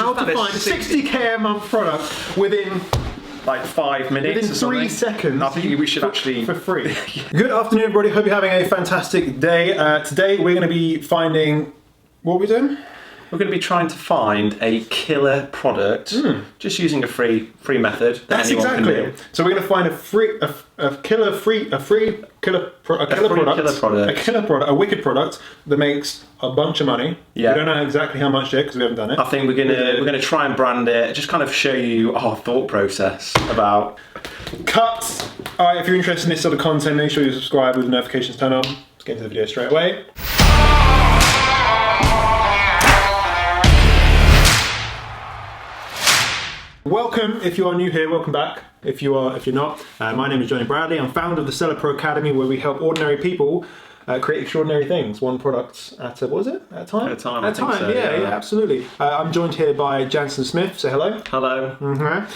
how to find a 60k a month product within like 5 minutes. Within 3 seconds. I think we should actually for free. Good afternoon, everybody. Hope you're having a fantastic day. Today we're going to be finding. What are we doing? We're going to be trying to find a killer product, just using a free method that That's anyone exactly can do. it. So we're going to find a killer product, a wicked product that makes a bunch of money. Yeah. We don't know exactly how much yet because we haven't done it. I think we're gonna try and brand it, just kind of show you our thought process about cuts. All right, if you're interested in this sort of content, make sure you subscribe with the notifications turned on. Let's get into the video straight away. Welcome, if you are new here, welcome back. If you're not, my name is Jonny Bradley. I'm founder of the Seller Pro Academy, where we help ordinary people create extraordinary things, one product at a, what was it? At a time? At a time, At I a think time, so, yeah, absolutely. I'm joined here by Jansen Smith. Say hello. hello.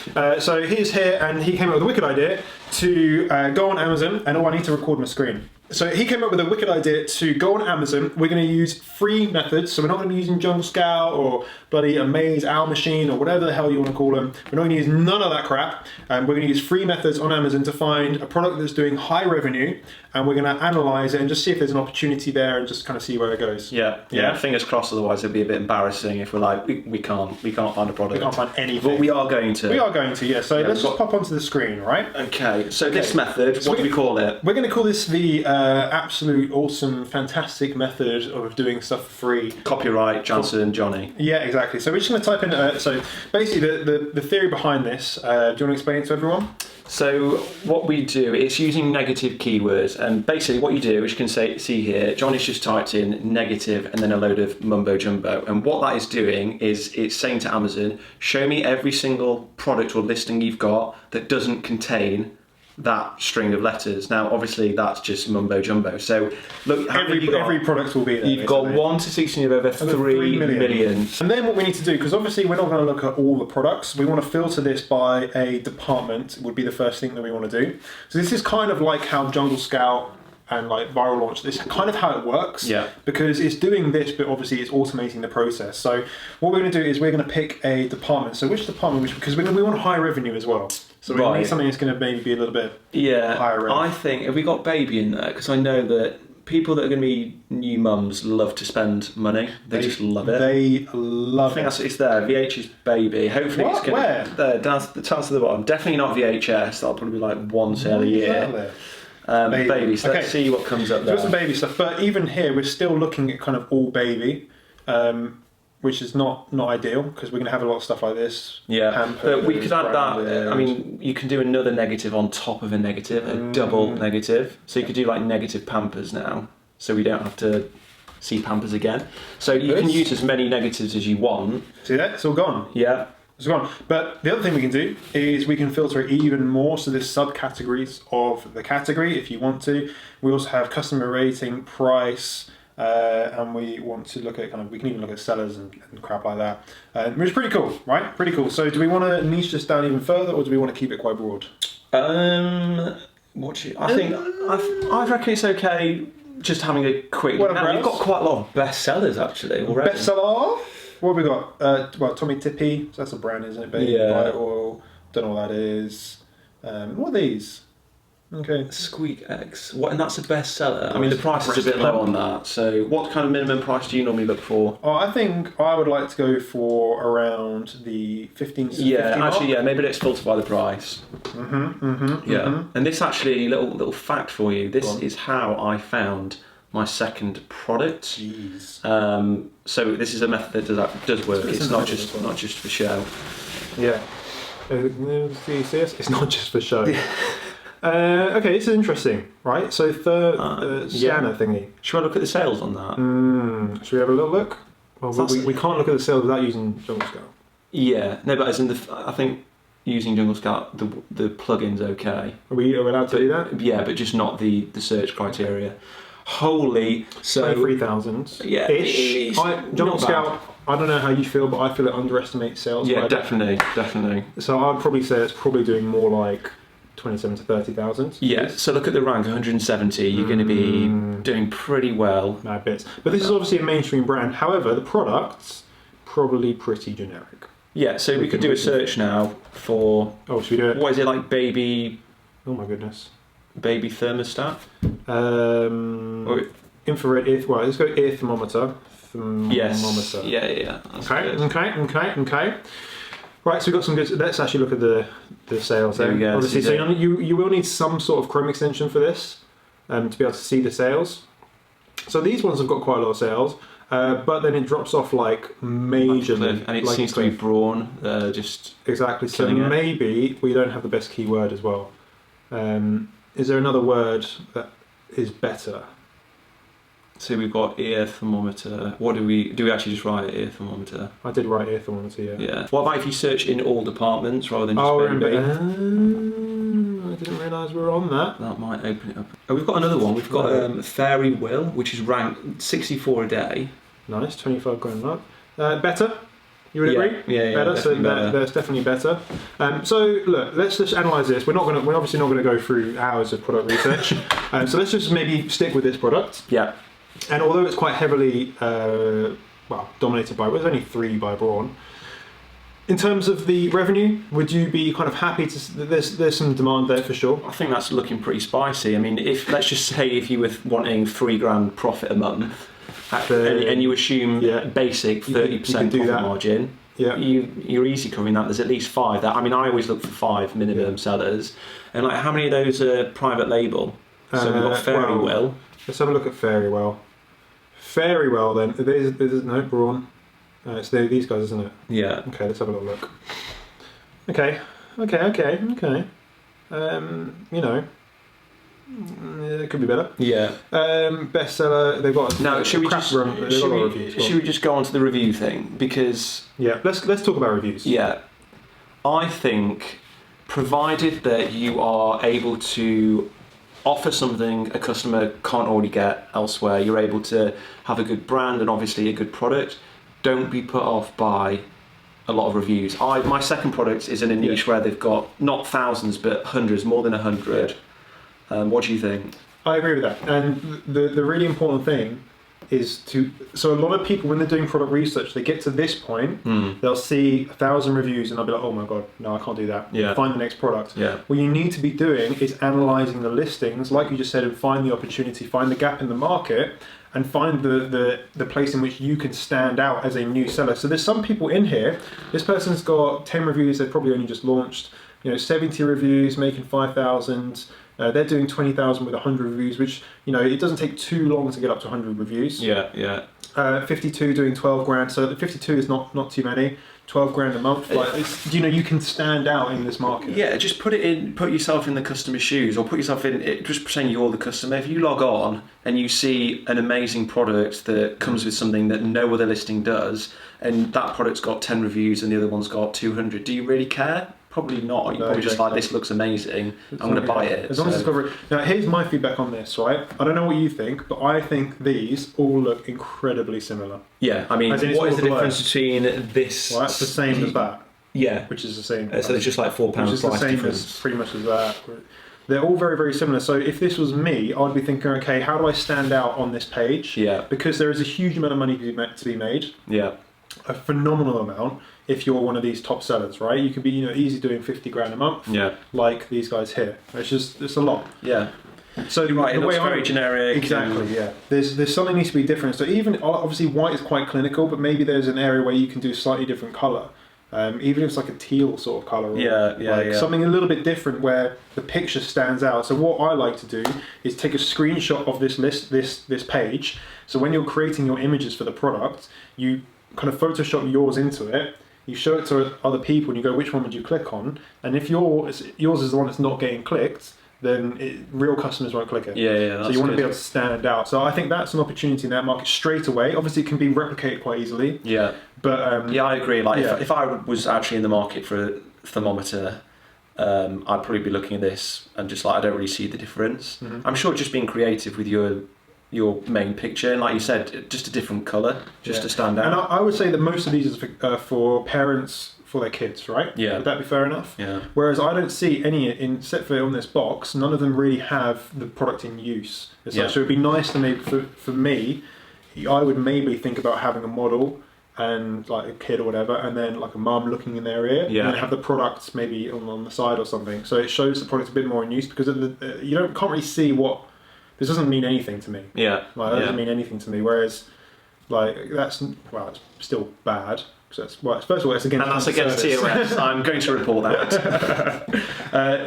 So he's here, and he came up with a wicked idea to go on Amazon, and I need to record my screen. So he came up with a wicked idea to go on Amazon. We're going to use free methods, so we're not going to be using JungleScout or bloody Amaze Owl Machine or whatever the hell you want to call them. We're not going to use none of that crap. We're going to use free methods on Amazon to find a product that's doing high revenue, and we're going to analyze it and just see if there's an opportunity there and just kind of see where it goes. Yeah. Fingers crossed. Otherwise, it'd be a bit embarrassing if we're like, we can't find a product. We can't find anything. But we are going to. We are going to, yeah. So let's just pop onto the screen, right? Okay. So this method, what do we call it? We're going to call this the absolute awesome, fantastic method of doing stuff for free. Copyright Jansen Jonny. Yeah, exactly. So we're just going to type in. So basically, the theory behind this. Do you want to explain it to everyone? So what we do is using negative keywords, and basically what you do, as you can see here, Johnny's just typed in negative and then a load of mumbo jumbo, and what that is doing is it's saying to Amazon, show me every single product or listing you've got that doesn't contain that string of letters. Now obviously that's just mumbo jumbo, so look, every product will be there. You've got 1 to 16 of over 3 million. And then what we need to do, because obviously we're not going to look at all the products, we want to filter this by a department, would be the first thing that we want to do. So this is kind of like how JungleScout and like Viral Launch, this is kind of how it works. Yeah. Because it's doing this, but obviously it's automating the process. So what we're going to do is we're going to pick a department. So which department? Because we want high revenue as well. So we need something that's going to maybe be a little bit higher revenue. I think, have we got baby in there? Because I know that people that are going to be new mums love to spend money. They just love it. They love it. I think it's there. VH is baby. Hopefully it's going Where? There, down to the bottom. Definitely not VHS. That'll probably be like one sale a year. Baby. So let's see what comes up there. There's some baby stuff, but even here we're still looking at kind of all baby, which is not ideal because we're going to have a lot of stuff like this. Yeah, Pampers, but we could add that. I mean, you can do another negative on top of a negative, a double negative. So you could do like negative Pampers now, so we don't have to see Pampers again. So you can use as many negatives as you want. See that? It's all gone. Yeah. It's gone. But the other thing we can do is we can filter it even more, so there's subcategories of the category if you want to. We also have customer rating, price, and we want to look at we can even look at sellers and crap like that, which is pretty cool, right? Pretty cool. So do we want to niche this down even further, or do we want to keep it quite broad? I reckon it's okay just having a quick. We've got quite a lot of bestsellers actually already. Bestseller. What have we got? Well, Tommy Tippy. So that's a brand, isn't it? Baby oil. Don't know what that is. What are these? Okay. Squeak X. What? And that's a bestseller. I mean, the price is a bit low on that. So, what kind of minimum price do you normally look for? Oh, I think I would like to go for around the 15. Yeah, actually, yeah. Maybe let's filter by the price. And this actually, little fact for you. This is how I found my second product. Jeez. So this is a method that does work. It's not just for show. Yeah. It's not just for show. Okay, this is interesting, right? So scanner thingy. Should I look at the sales on that? Should we have a little look? Well, we can't look at the sales without using JungleScout. Yeah, no, but as in I think using JungleScout, the plugin's okay. Are we allowed to do that? Yeah, but just not the search criteria. Holy, so 23,000. Yeah, ish. JungleScout. I don't know how you feel, but I feel it underestimates sales. Yeah, definitely. So I'd probably say it's probably doing more like 27 to 30,000. Yeah, so look at the rank, 170. You're going to be doing pretty well. Mad bits. But this is obviously a mainstream brand. However, the product's probably pretty generic. Yeah, so we could do a search now for. Oh, should we do it? What is it like, baby? Oh my goodness. Baby thermostat. Infrared ear. Well, let's go ear thermometer. Yes. Thermometer. Yeah. That's Okay. good. Okay. Right, so we've got some good. Let's actually look at the sales there. Yeah, obviously, so you will need some sort of Chrome extension for this, to be able to see the sales. So these ones have got quite a lot of sales. But then it drops off like majorly, and it like seems to be brawn. Just exactly. So maybe we don't have the best keyword as well. Is there another word that is better? So we've got ear thermometer. What do we actually just write ear thermometer? I did write ear thermometer. Yeah. What about if you search in all departments rather than just baby? I didn't realise we were on that. That might open it up. Oh, we've got another one. We've got Fairy Will, which is ranked 64 a day. Nice, 25 grand up. Better? You would agree? Yeah. Better. So that's definitely better. So look, let's just analyse this. We're obviously not going to go through hours of product research. So let's just maybe stick with this product. Yeah. And although it's quite heavily, dominated by, there's only 3 by Braun. In terms of the revenue, would you be kind of happy to? There's some demand there for sure. I think that's looking pretty spicy. I mean, let's just say if you were wanting $3,000 profit a month, and you assume basic 30% profit margin, you're easy covering that. There's at least 5. I always look for 5 minimum sellers, and like how many of those are private label? So we've got Fairy Will. Let's have a look at Fairy Well. Fairy Well then. There's no Braun. It's these guys, isn't it? Yeah. Okay, let's have a little look. Okay. It could be better. Yeah. Bestseller. They've got. Now, should we just go on to the review thing? Because let's talk about reviews. Yeah, I think provided that you are able to offer something a customer can't already get elsewhere, you're able to have a good brand and obviously a good product. Don't be put off by a lot of reviews. My second product is in a niche where they've got not thousands but hundreds, more than 100. What do you think? I agree with that. And the really important thing is so a lot of people when they're doing product research, they get to this point, they'll see 1,000 reviews and they'll be like, oh my god, no, I can't do that. Find the next product. What you need to be doing is analysing the listings, like you just said, and find the opportunity, find the gap in the market, and find the place in which you can stand out as a new seller. So there's some people in here, this person's got 10 reviews, they've probably only just launched, 70 reviews, making 5,000. They're doing 20,000 with 100 reviews, which, it doesn't take too long to get up to 100 reviews. 52 doing 12 grand, so 52 is not too many. 12 grand a month, you can stand out in this market. Yeah, just put yourself in the customer's shoes, or put yourself in, just pretend you're the customer. If you log on and you see an amazing product that comes with something that no other listing does, and that product's got 10 reviews and the other one's got 200, do you really care? Probably not. You're probably just like, this looks amazing, I'm going to buy it. As long as it's covered. Now, here's my feedback on this, right? I don't know what you think, but I think these all look incredibly similar. Yeah, what is the difference between this? Well, that's the same as that. Yeah. Which is the same. So it's just like £4 price difference. Which is the same as pretty much as that. They're all very, very similar. So if this was me, I'd be thinking, okay, how do I stand out on this page? Yeah. Because there is a huge amount of money to be made. Yeah. A phenomenal amount if you're one of these top sellers, right? You could be, easy doing 50 grand a month. Yeah. Like these guys here. It's a lot. Yeah. So you're right, it looks very generic. Exactly, yeah. There's something needs to be different. So even obviously white is quite clinical, but maybe there's an area where you can do slightly different colour. Even if it's like a teal sort of colour, or something a little bit different where the picture stands out. So what I like to do is take a screenshot of this list, this page. So when you're creating your images for the product, you kind of Photoshop yours into it. You show it to other people, and you go, which one would you click on? And if yours is the one that's not getting clicked, then real customers won't click it. So you want to be able to stand out. So I think that's an opportunity in that market straight away. Obviously, it can be replicated quite easily. Yeah. But I agree. If I was actually in the market for a thermometer, I'd probably be looking at this and just I don't really see the difference. Mm-hmm. I'm sure just being creative with your main picture, and like you said, just a different colour, just to stand out. And I would say that most of these is for parents for their kids, right? Yeah. Would that be fair enough? Yeah. Whereas I don't see any, except for on this box, none of them really have the product in use. So it'd be nice to maybe, for me, I would maybe think about having a model and like a kid or whatever, and then like a mum looking in their ear, Yeah. and then have the products maybe on the side or something. So it shows the product a bit more in use because you can't really see what. This doesn't mean anything to me. Yeah. Like, that doesn't mean anything to me. Whereas, like, it's still bad. Because first of all, it's against. And that's against TOS. I'm going to report that.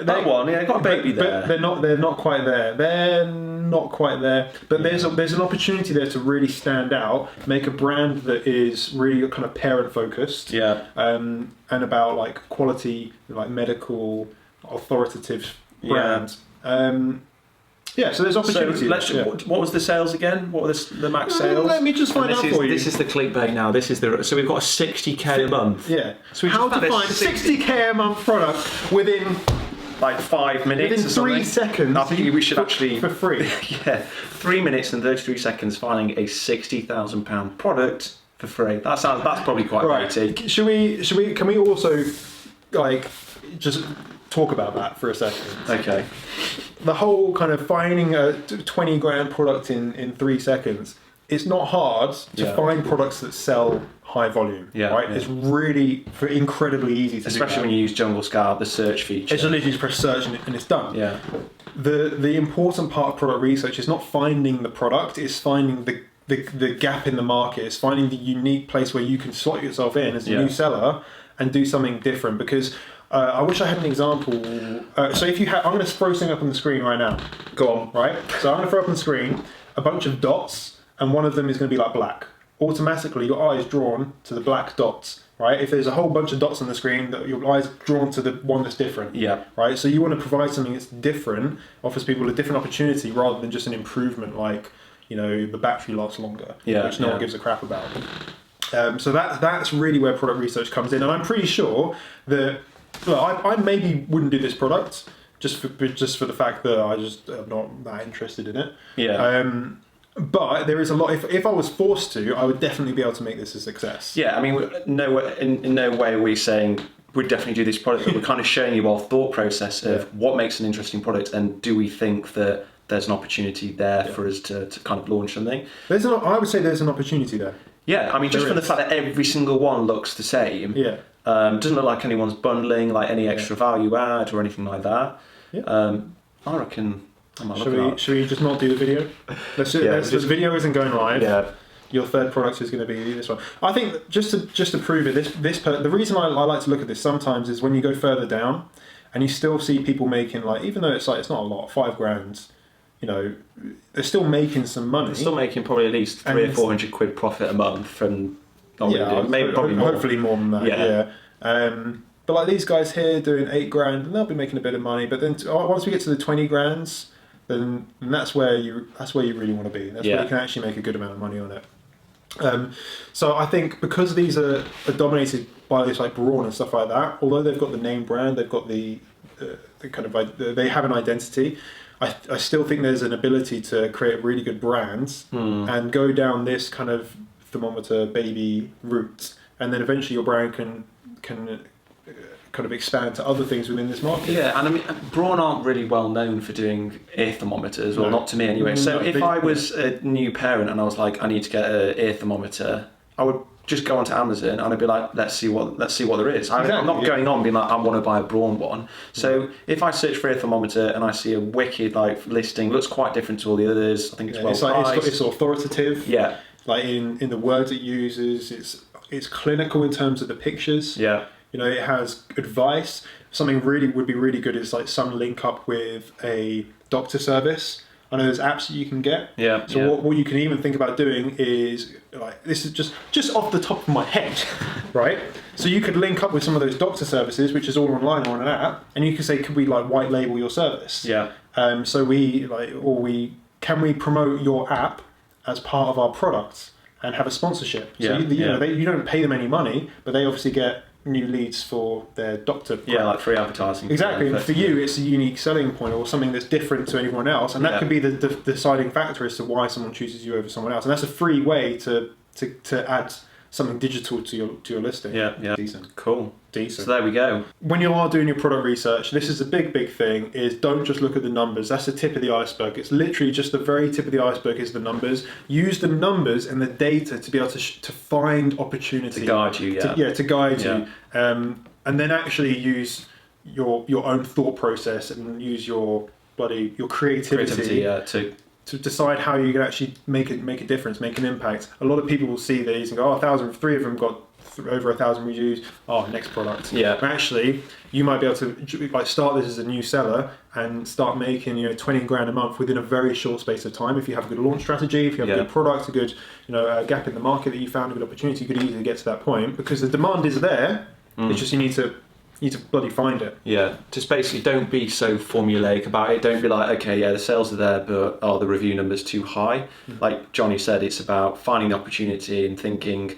That one, got a baby there. But they're not quite there. They're not quite there. But there's an opportunity there to really stand out, make a brand that is really kind of parent focused. Yeah. And about like quality, like medical, authoritative brand. So there's opportunity. So what was the sales again? What were the max sales? Let me just find out for you. This is the clickbait now. So we've got a 60k a month. Yeah. So how to find 60k a month product within like 5 minutes within or something. 3 seconds. I think we should actually for free. 3 minutes and 33 seconds finding a £60,000 product for free. That's probably quite right. Can we also like just talk about that for a second? Okay. The whole kind of finding a 20 grand product in 3 seconds, it's not hard to find products that sell high volume. Yeah, right? yeah. It's really incredibly easy to especially do that. when you use JungleScout, the search feature. It's literally just press search and it's done. Yeah. The important part of product research is not finding the product, it's finding the gap in the market, it's finding the unique place where you can slot yourself in as a new seller and do something different. Because I wish I had an example. So if you have, I'm going to throw something up on the screen right now. Go on. Right? So I'm going to throw up on the screen a bunch of dots, and one of them is going to be like black. Automatically, your eye is drawn to the black dots. Right? If there's a whole bunch of dots on the screen, that your eye is drawn to the one that's different. Yeah. Right? So you want to provide something that's different, offers people a different opportunity rather than just an improvement like, the battery lasts longer, which no one gives a crap about. So that's really where product research comes in, and I'm pretty sure that. Look, I maybe wouldn't do this product just for the fact that I'm not that interested in it. Yeah. But there is a lot. If I was forced to, I would definitely be able to make this a success. Yeah. I mean, in no way are we saying we'd definitely do this product, but we're kind of showing you our thought process of what makes an interesting product, and do we think that there's an opportunity there for us to kind of launch something. I would say there's an opportunity there. Yeah, I mean, just from the fact that every single one looks the same. Yeah. Doesn't look like anyone's bundling, like any extra value add or anything like that. Yeah. I reckon I might look Should it we, up. should we just not do the video? The video isn't going live. Yeah. Your third product is going to be this one. I think just to prove it, the reason I like to look at this sometimes is when you go further down, and you still see people making, like, even though it's not a lot, 5 grand. They're still making some money. They're still making probably at least 300 or 400 quid profit a month from. Probably more. Hopefully more than that. Yeah. But like these guys here doing 8 grand, and they'll be making a bit of money. But then once we get to the 20 grands, then that's where you really want to be. That's where you can actually make a good amount of money on it. So I think because these are dominated by this like Braun and stuff like that, although they've got the name brand, they've got the kind of they have an identity. I still think there's an ability to create really good brands and go down this kind of thermometer baby route, and then eventually your brand can kind of expand to other things within this market. Yeah, and I mean, Braun aren't really well known for doing ear thermometers, or not to me anyway. So if I was a new parent and I was like, I need to get an ear thermometer, I would just go onto Amazon and I'd be like, let's see what there is. I'm not going on being like, I want to buy a Braun one. So if I search for a thermometer and I see a wicked like listing, looks quite different to all the others. I think it's priced. It's authoritative. Yeah. Like in the words it uses, it's clinical in terms of the pictures. Yeah. It has advice. Something would be really good is like some link up with a doctor service. I know there's apps that you can get. Yeah. So what you can even think about doing is, like, this is just off the top of my head, right? So you could link up with some of those doctor services, which is all online or on an app, and you can say, could we like white label your service? Yeah. So can we promote your app as part of our product and have a sponsorship? So you don't pay them any money, but they obviously get new leads for their doctor product. Yeah, like free advertising. Exactly, and for you it's a unique selling point or something that's different to anyone else, and that could be the deciding factor as to why someone chooses you over someone else, and that's a free way to add something digital to your listing. Yeah, yeah. Decent. Cool. Decent. So there we go. When you are doing your product research, this is a big thing, is don't just look at the numbers. That's the tip of the iceberg. It's literally just the very tip of the iceberg is the numbers. Use the numbers and the data to be able to find opportunity. To guide you, yeah. To guide you. And then actually use your own thought process and use your creativity to decide how you can actually make a difference, make an impact. A lot of people will see these and go, 1,000, 3 of them got over 1,000 reviews. Oh, next product. Yeah. But actually, you might be able to like start this as a new seller and start making 20 grand a month within a very short space of time. If you have a good launch strategy, if you have a good product, a good gap in the market that you found, a good opportunity, you could easily get to that point because the demand is there. It's just you need to bloody find it. Yeah, just basically don't be so formulaic about it. Don't be like, okay, yeah, the sales are there, but are the review numbers too high? Like Jonny said, it's about finding the opportunity and thinking,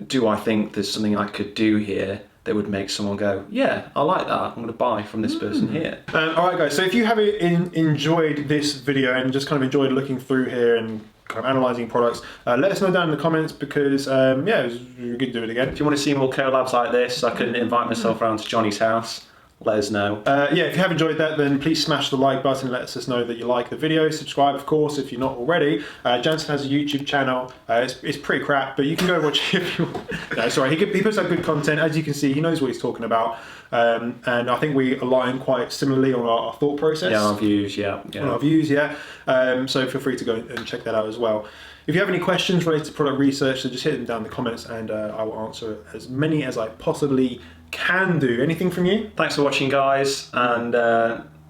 do I think there's something I could do here that would make someone go, yeah, I like that, I'm going to buy from this person here. All right, guys, so if you have enjoyed this video and just kind of enjoyed looking through here and kind of analysing products, let us know down in the comments because, we could do it again. If you want to see more collabs like this, I can invite myself around to Jonny's house. Let us know. If you have enjoyed that, then please smash the like button. Let us know that you like the video. Subscribe, of course, if you're not already. Jansen has a YouTube channel. It's pretty crap, but you can go watch it if you want. No, sorry, he puts out good content. As you can see, he knows what he's talking about. And I think we align quite similarly on our thought process. Yeah, our views, yeah. On our views, yeah. So feel free to go and check that out as well. If you have any questions related to product research, so just hit them down in the comments and I will answer as many as I possibly can do. Anything from you? Thanks for watching, guys, and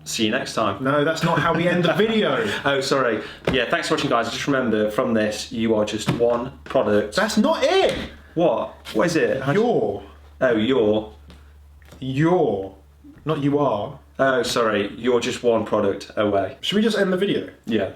see you next time. No, that's not how we end the video. Oh, sorry. Yeah, thanks for watching, guys. Just remember, from this, you are just one product. That's not it. What? What is it? You're. Oh, you're. Not you are. Oh, sorry. You're just one product away. Should we just end the video? Yeah.